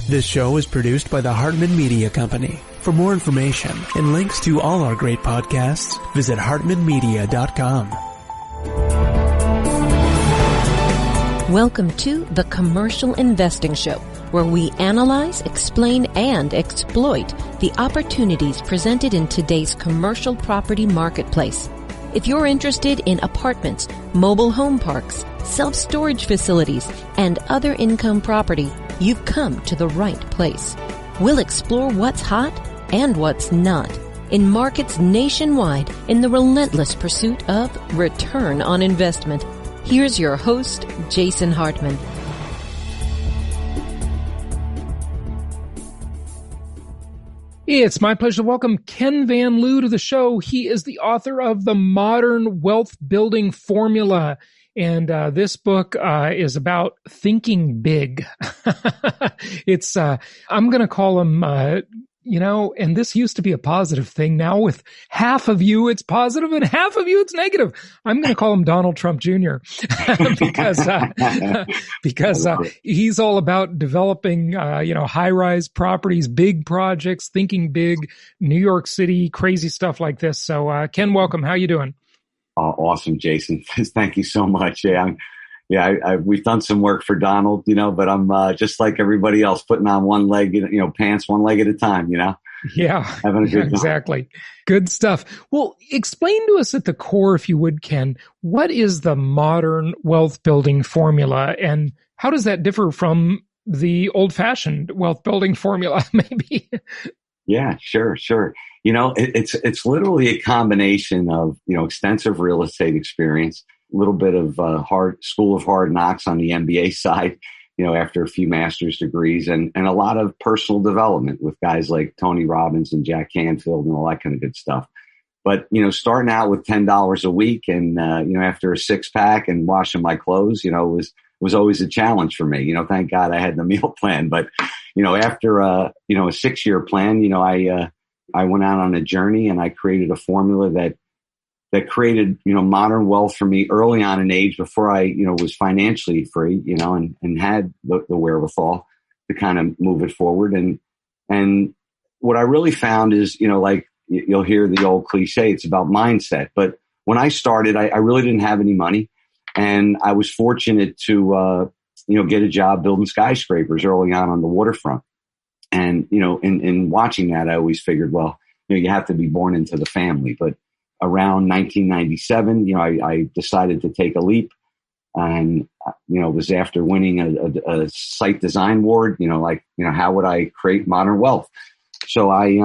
This show is produced by the Hartman Media Company. For more information and links to all our great podcasts, visit hartmanmedia.com. Welcome to The Commercial Investing Show, where we analyze, explain, and exploit the opportunities presented in today's commercial property marketplace. If you're interested in apartments, mobile home parks, self-storage facilities, and other income property, you've come to the right place. We'll explore what's hot and what's not in markets nationwide in the relentless pursuit of return on investment. Here's your host, Jason Hartman. It's my pleasure to welcome Ken Van Liew to the show. He is the author of The Modern Wealth Building Formula. And this book is about thinking big. I'm going to call him, and this used to be a positive thing. Now with half of you, it's positive and half of you, it's negative. I'm going to call him Donald Trump Jr. because he's all about developing, high-rise properties, big projects, thinking big, New York City, crazy stuff like this. So, Ken, welcome. How you doing? Awesome, Jason. Thank you so much. We've done some work for Donald, but I'm just like everybody else, putting on one leg, pants one leg at a time, Yeah, having a good time. Exactly. Good stuff. Well, explain to us at the core, if you would, Ken, what is the modern wealth building formula and how does that differ from the old-fashioned wealth building formula, maybe? Yeah, sure. It's literally a combination of, extensive real estate experience, a little bit of school of hard knocks on the MBA side, after a few master's degrees and a lot of personal development with guys like Tony Robbins and Jack Canfield and all that kind of good stuff. But, starting out with $10 a week and, after a six pack and washing my clothes, was always a challenge for me. Thank God I had the meal plan. But, after, a 6-year plan, I went out on a journey and I created a formula that created, modern wealth for me early on in age before I, was financially free, and had the wherewithal to kind of move it forward. And what I really found is, you'll hear the old cliche, it's about mindset. But when I started, I really didn't have any money. And I was fortunate to, get a job building skyscrapers early on the waterfront. And, in watching that, I always figured, well, you have to be born into the family. But around 1997, I decided to take a leap. And, it was after winning a site design award, how would I create modern wealth? So I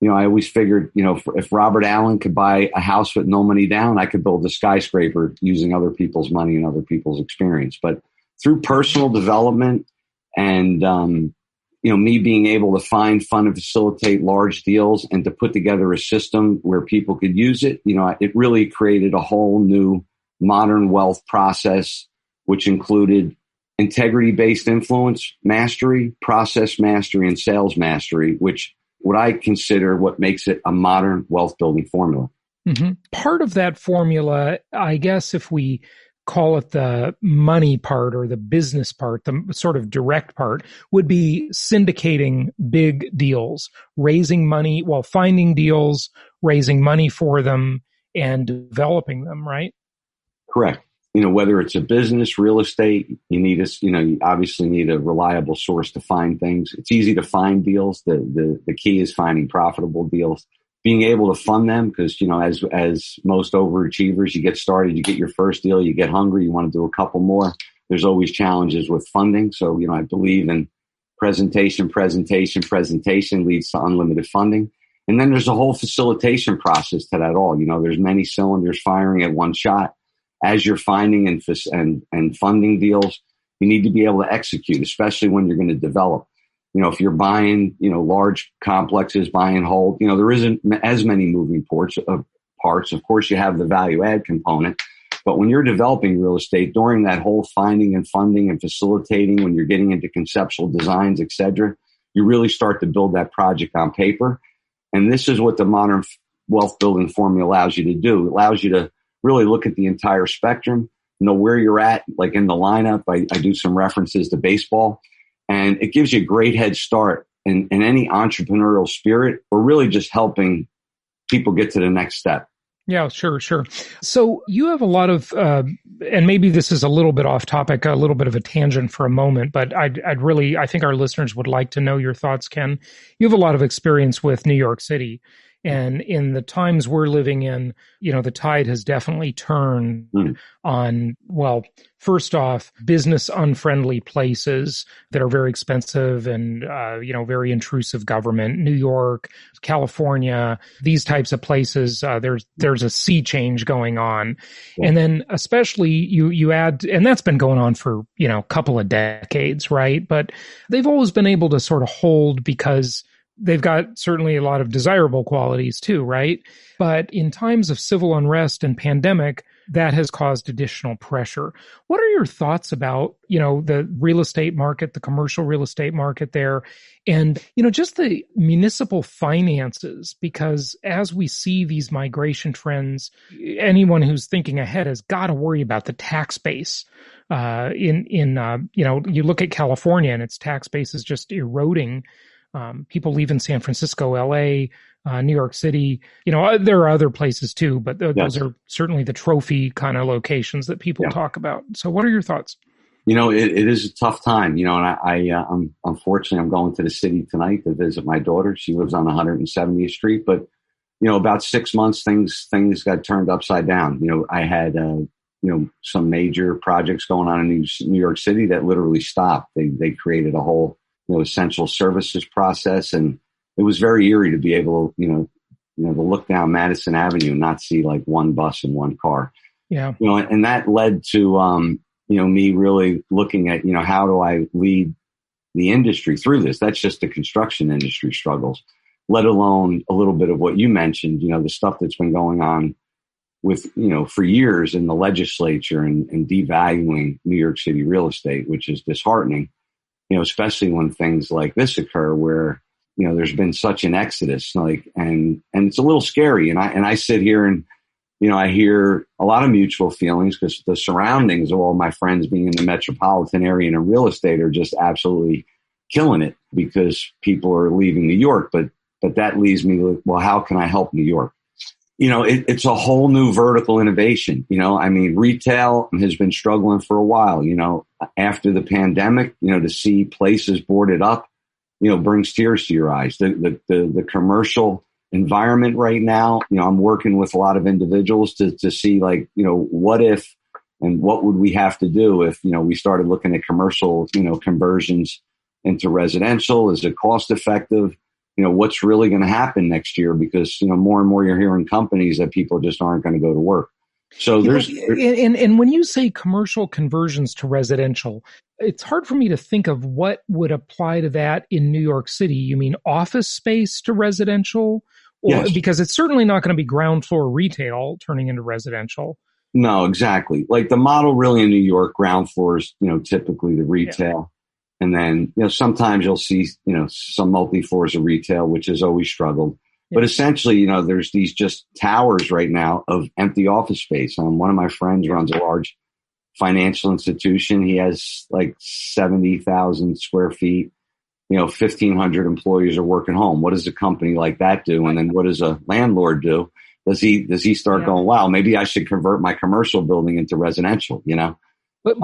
always figured, if Robert Allen could buy a house with no money down, I could build a skyscraper using other people's money and other people's experience. But through personal development and, me being able to find, fund, and facilitate large deals and to put together a system where people could use it, it really created a whole new modern wealth process, which included integrity-based influence mastery, process mastery, and sales mastery, which what I consider what makes it a modern wealth building formula. Mm-hmm. Part of that formula, I guess if we call it the money part or the business part, the sort of direct part, would be syndicating big deals, raising money, finding deals, raising money for them, and developing them, right? Correct. Whether it's a business, real estate, you obviously need a reliable source to find things. It's easy to find deals. The key is finding profitable deals. Being able to fund them because, as most overachievers, you get started, you get your first deal, you get hungry, you want to do a couple more. There's always challenges with funding. So, I believe in presentation leads to unlimited funding. And then there's a whole facilitation process to that all. There's many cylinders firing at one shot. As you're finding and funding deals, you need to be able to execute, especially when you're going to develop. If you're buying, large complexes, buy and hold, there isn't as many moving parts. Of course, you have the value add component, but when you're developing real estate during that whole finding and funding and facilitating, when you're getting into conceptual designs, et cetera, you really start to build that project on paper. And this is what the modern wealth building formula allows you to do. It allows you to really look at the entire spectrum, know where you're at, like in the lineup. I do some references to baseball. And it gives you a great head start in any entrepreneurial spirit, or really just helping people get to the next step. Yeah, sure. So you have a lot of, and maybe this is a little bit off topic, a little bit of a tangent for a moment, but I think our listeners would like to know your thoughts, Ken. You have a lot of experience with New York City. And in the times we're living in, the tide has definitely turned on, well, first off, business unfriendly places that are very expensive and, very intrusive government. New York, California, these types of places, there's a sea change going on. Yeah. And then especially you add, and that's been going on for, a couple of decades, right? But they've always been able to sort of hold because they've got certainly a lot of desirable qualities too, right? But in times of civil unrest and pandemic, that has caused additional pressure. What are your thoughts about, the real estate market, the commercial real estate market there, and, just the municipal finances? Because as we see these migration trends, anyone who's thinking ahead has got to worry about the tax base. You look at California and its tax base is just eroding. People leaving San Francisco, LA, New York City, there are other places too, but those are certainly the trophy kind of locations that people talk about. So what are your thoughts? It is a tough time, and I'm unfortunately, I'm going to the city tonight to visit my daughter. She lives on 170th Street, but, about 6 months, things got turned upside down. I had, some major projects going on in New York City that literally stopped. They created a whole essential services process. And it was very eerie to be able to, to look down Madison Avenue and not see like one bus and one car. Yeah. And that led to, me really looking at, how do I lead the industry through this? That's just the construction industry struggles, let alone a little bit of what you mentioned, the stuff that's been going on with, for years in the legislature and devaluing New York City real estate, which is disheartening. Especially when things like this occur where, there's been such an exodus, and it's a little scary. And I sit here and, I hear a lot of mutual feelings because the surroundings of all my friends being in the metropolitan area and in real estate are just absolutely killing it because people are leaving New York. But that leaves me with, well, how can I help New York? It's a whole new vertical innovation. Retail has been struggling for a while, after the pandemic, to see places boarded up, brings tears to your eyes. The commercial environment right now, I'm working with a lot of individuals to see what if, and what would we have to do if, we started looking at commercial, conversions into residential? Is it cost effective? What's really going to happen next year? Because, more and more you're hearing companies that people just aren't going to go to work. So and when you say commercial conversions to residential, it's hard for me to think of what would apply to that in New York City. You mean office space to residential? Or, yes. Because it's certainly not going to be ground floor retail turning into residential. No, exactly. Like the model really in New York, ground floor is, typically the retail. Yeah. And then, sometimes you'll see, some multi-floors of retail, which has always struggled. Yeah. But essentially, there's these just towers right now of empty office space. One of my friends runs a large financial institution. He has like 70,000 square feet. 1,500 employees are working home. What does a company like that do? And then what does a landlord do? Does he start going, wow, maybe I should convert my commercial building into residential, But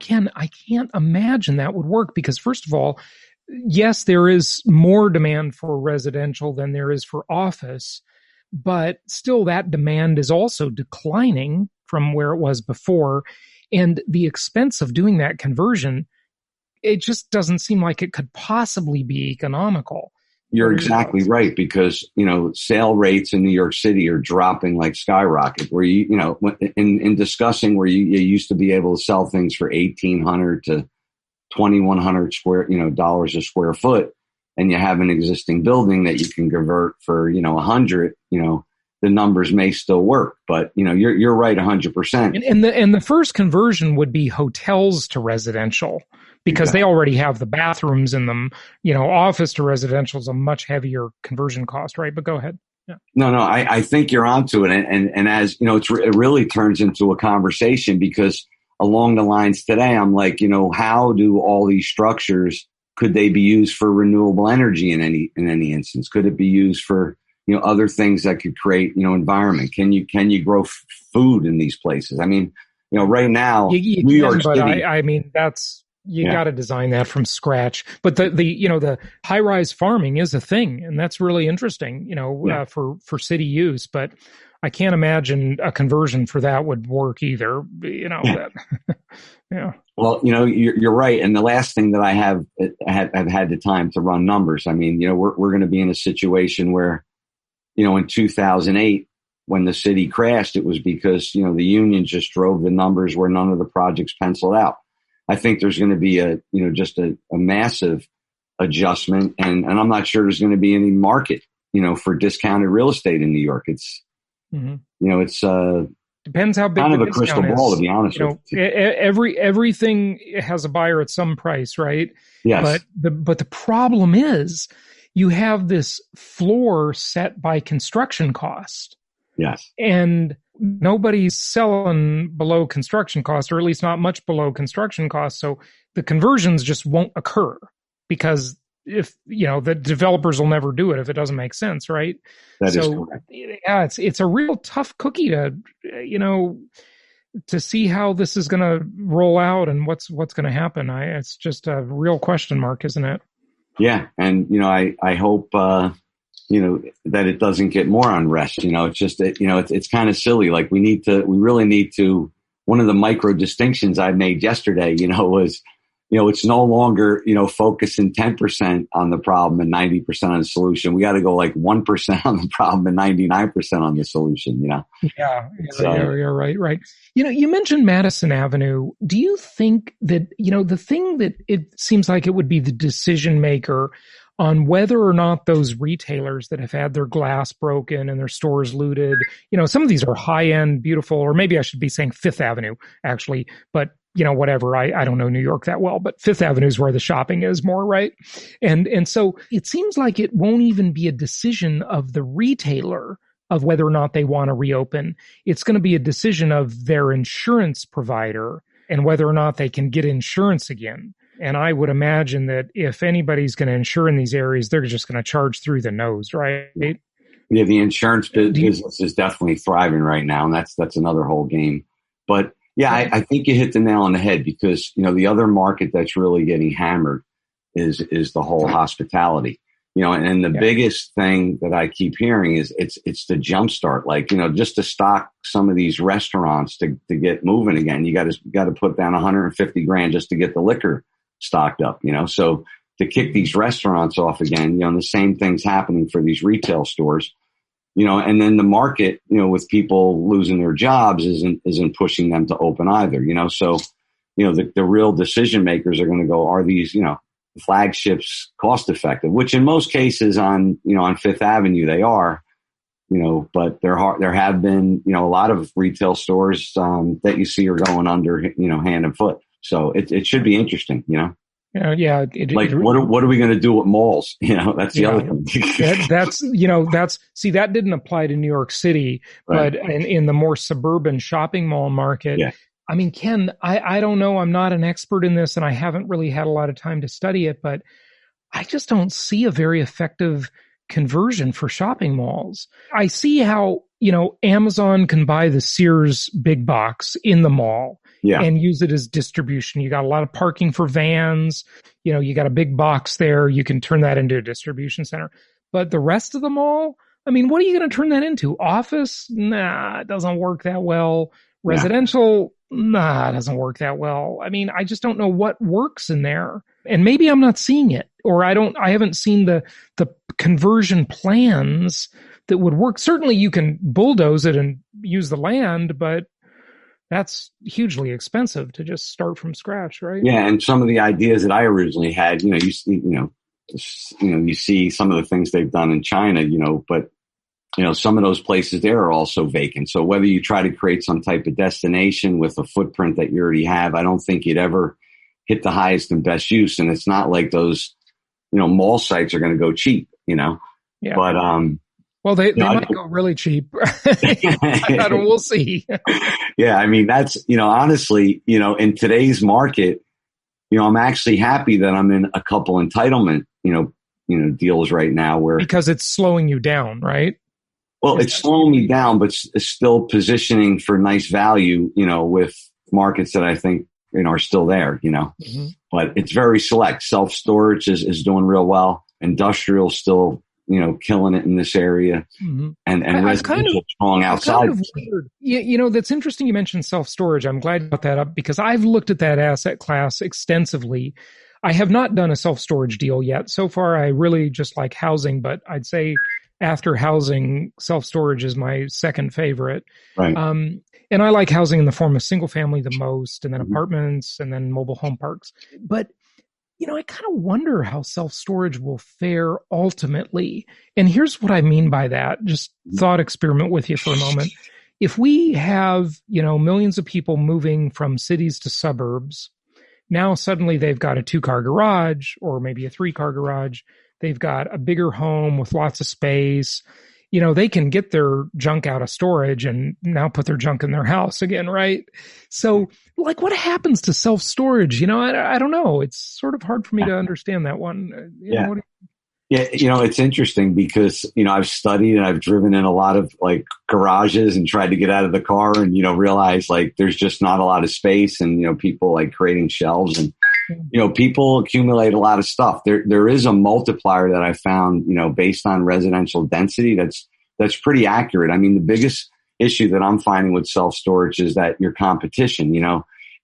Ken, I can't imagine that would work because first of all, yes, there is more demand for residential than there is for office, but still that demand is also declining from where it was before. And the expense of doing that conversion, it just doesn't seem like it could possibly be economical. You're exactly right because, sale rates in New York City are dropping like skyrocket where in discussing where you used to be able to sell things for $1,800 to $2,100 dollars a square foot and you have an existing building that you can convert for, 100, the numbers may still work, but you're right 100%. And the first conversion would be hotels to residential because they already have the bathrooms in them. Office to residential is a much heavier conversion cost, right? But go ahead. Yeah. No, I think you're onto it. And as it really turns into a conversation because along the lines today, I'm like, how do all these structures, could they be used for renewable energy in any instance? Could it be used for, other things that could create, environment? Can you grow food in these places? I mean, right now, New York City. I mean, you got to design that from scratch. But the high rise farming is a thing, and that's really interesting, for city use. But I can't imagine a conversion for that would work either. That, yeah. Well, you're right. And the last thing that I have had the time to run numbers. I mean, we're going to be in a situation where, in 2008, when the city crashed, it was because, the union just drove the numbers where none of the projects penciled out. I think there's going to be just a massive adjustment. And I'm not sure there's going to be any market, for discounted real estate in New York. It's, it's depends how big kind the of a crystal ball, to be honest with you. Everything has a buyer at some price, right? Yes. But the problem is you have this floor set by construction cost. Yes. And nobody's selling below construction cost, or at least not much below construction cost. So the conversions just won't occur because if, the developers will never do it if it doesn't make sense, right? That is correct. Yeah, it's a real tough cookie to, to see how this is going to roll out and what's going to happen. It's just a real question mark, isn't it? Yeah. And, I hope, that it doesn't get more unrest. It's just that, it's kind of silly. Like we really need to, one of the micro distinctions I made yesterday, was, it's no longer, focusing 10% on the problem and 90% on the solution. We got to go like 1% on the problem and 99% on the solution, Yeah, you're right. You mentioned Madison Avenue. Do you think that, the thing that it seems like it would be the decision maker on whether or not those retailers that have had their glass broken and their stores looted, some of these are high-end, beautiful, or maybe I should be saying Fifth Avenue, actually, but whatever. I don't know New York that well, but Fifth Avenue is where the shopping is more, right? And so it seems like it won't even be a decision of the retailer of whether or not they want to reopen. It's going to be a decision of their insurance provider and whether or not they can get insurance again. And I would imagine that if anybody's going to insure in these areas, they're just going to charge through the nose, right? Yeah, the insurance business is definitely thriving right now, and that's another whole game. But yeah, I think you hit the nail on the head because, the other market that's really getting hammered is the whole hospitality, and the biggest thing that I keep hearing is it's the jumpstart, like, just to stock some of these restaurants to get moving again. You got to put down $150,000 just to get the liquor stocked up, so to kick these restaurants off again, the same thing's happening for these retail stores. And then the market, with people losing their jobs isn't pushing them to open either, so, the real decision makers are going to go, are these, flagships cost effective, which in most cases on Fifth Avenue, they are, but there have been, a lot of retail stores, that you see are going under, hand and foot. So it should be interesting, Yeah. What are we going to do with malls? That's the other thing. that didn't apply to New York City, right. But in the more suburban shopping mall market, yeah. I mean, Ken, I don't know. I'm not an expert in this and I haven't really had a lot of time to study it, but I just don't see a very effective conversion for shopping malls. I see how, Amazon can buy the Sears big box in the mall. Yeah. And use it as distribution. You got a lot of parking for vans. You got a big box there. You can turn that into a distribution center. But the rest of the mall, I mean, what are you going to turn that into? Office? Nah, it doesn't work that well. Residential? Nah, it doesn't work that well. I mean, I just don't know what works in there. And maybe I'm not seeing it, or I haven't seen the conversion plans that would work. Certainly you can bulldoze it and use the land, but that's hugely expensive to just start from scratch, right? Yeah, and some of the ideas that I originally had, you see some of the things they've done in China, but some of those places there are also vacant. So whether you try to create some type of destination with a footprint that you already have, I don't think you'd ever hit the highest and best use. And it's not like those, mall sites are going to go cheap, Yeah. But Well, they might go really cheap. We'll see. Yeah, I mean, that's, honestly, in today's market, I'm actually happy that I'm in a couple entitlement, deals right now because it's slowing you down, right? Well, it's slowing me down, but it's still positioning for nice value, with markets that I think, are still there, Mm-hmm. But it's very select. Self-storage is doing real well. Industrial still, killing it in this area. Mm-hmm. And residential strong outside. That's interesting you mentioned self-storage. I'm glad you brought that up because I've looked at that asset class extensively. I have not done a self-storage deal yet. So far, I really just like housing, but I'd say after housing, self-storage is my second favorite. Right. And I like housing in the form of single family the most, and then apartments, and then mobile home parks. But, I kind of wonder how self-storage will fare ultimately. And here's what I mean by that. Just thought experiment with you for a moment. If we have, millions of people moving from cities to suburbs, now suddenly they've got a 2-car garage or maybe a 3-car garage. They've got a bigger home with lots of space. They can get their junk out of storage and now put their junk in their house again, right? So, what happens to self-storage? I don't know. It's sort of hard for me to understand that one. It's interesting because, I've studied and I've driven in a lot of garages and tried to get out of the car and, realize there's just not a lot of space and, people creating shelves and, people accumulate a lot of stuff. There is a multiplier that I found, based on residential density. That's pretty accurate. I mean, the biggest issue that I'm finding with self-storage is that your competition,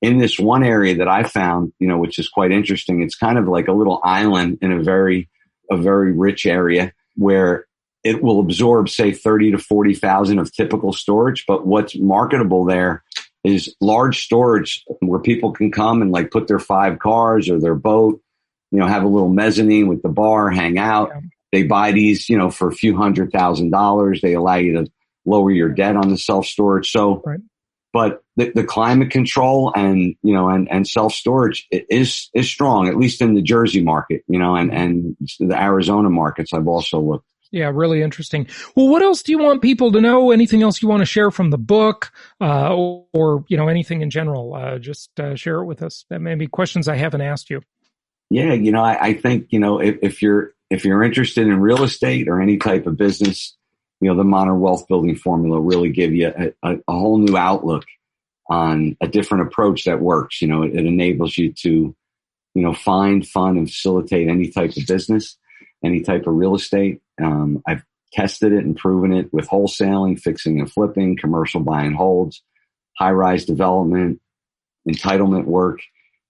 in this one area that I found, which is quite interesting. It's kind of like a little island in a very rich area where it will absorb, say, 30 to 40,000 of typical storage. But what's marketable there is large storage where people can come and put their 5 cars or their boat, have a little mezzanine with the bar, hang out. Yeah. They buy these, for a few $100,000. They allow you to lower your debt on the self-storage. So, right. But the climate control and self-storage is strong, at least in the Jersey market, and the Arizona markets I've also looked. Yeah, really interesting. Well, what else do you want people to know? Anything else you want to share from the book, or anything in general? Just share it with us. That may be questions I haven't asked you. Yeah, I think if you're interested in real estate or any type of business, the modern wealth building formula really give you a whole new outlook on a different approach that works. It enables you to find, fund, and facilitate any type of business, any type of real estate. I've tested it and proven it with wholesaling, fixing and flipping, commercial buy and holds, high-rise development, entitlement work.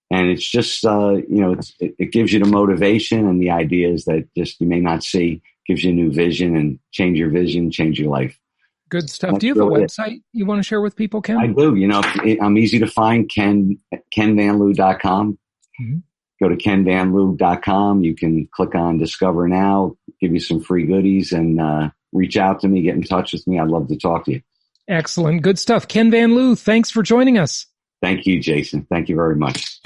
And it's just, it gives you the motivation and the ideas that just you may not see, gives you a new vision and change your vision, change your life. Good stuff. That's Do you have really a website you want to share with people, Ken? I do. I'm easy to find, kenvanliew.com. Mm-hmm. Go to kenvanliew.com. You can click on Discover Now, give you some free goodies, and reach out to me, get in touch with me. I'd love to talk to you. Excellent. Good stuff. Ken Van Liew, thanks for joining us. Thank you, Jason. Thank you very much.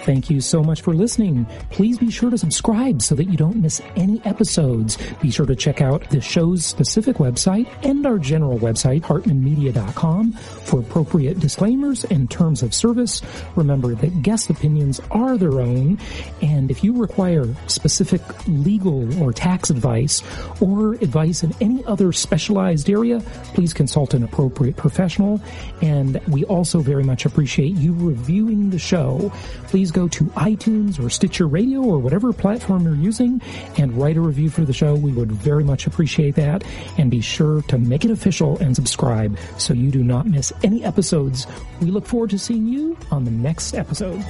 Thank you so much for listening. Please be sure to subscribe so that you don't miss any episodes. Be sure to check out the show's specific website and our general website, hartmanmedia.com, for appropriate disclaimers and terms of service. Remember that guest opinions are their own, and if you require specific legal or tax advice or advice in any other specialized area, please consult an appropriate professional. And we also very much appreciate you reviewing the show. Please go to iTunes or Stitcher Radio or whatever platform you're using and write a review for the show. We would very much appreciate that. And be sure to make it official and subscribe so you do not miss any episodes. We look forward to seeing you on the next episode.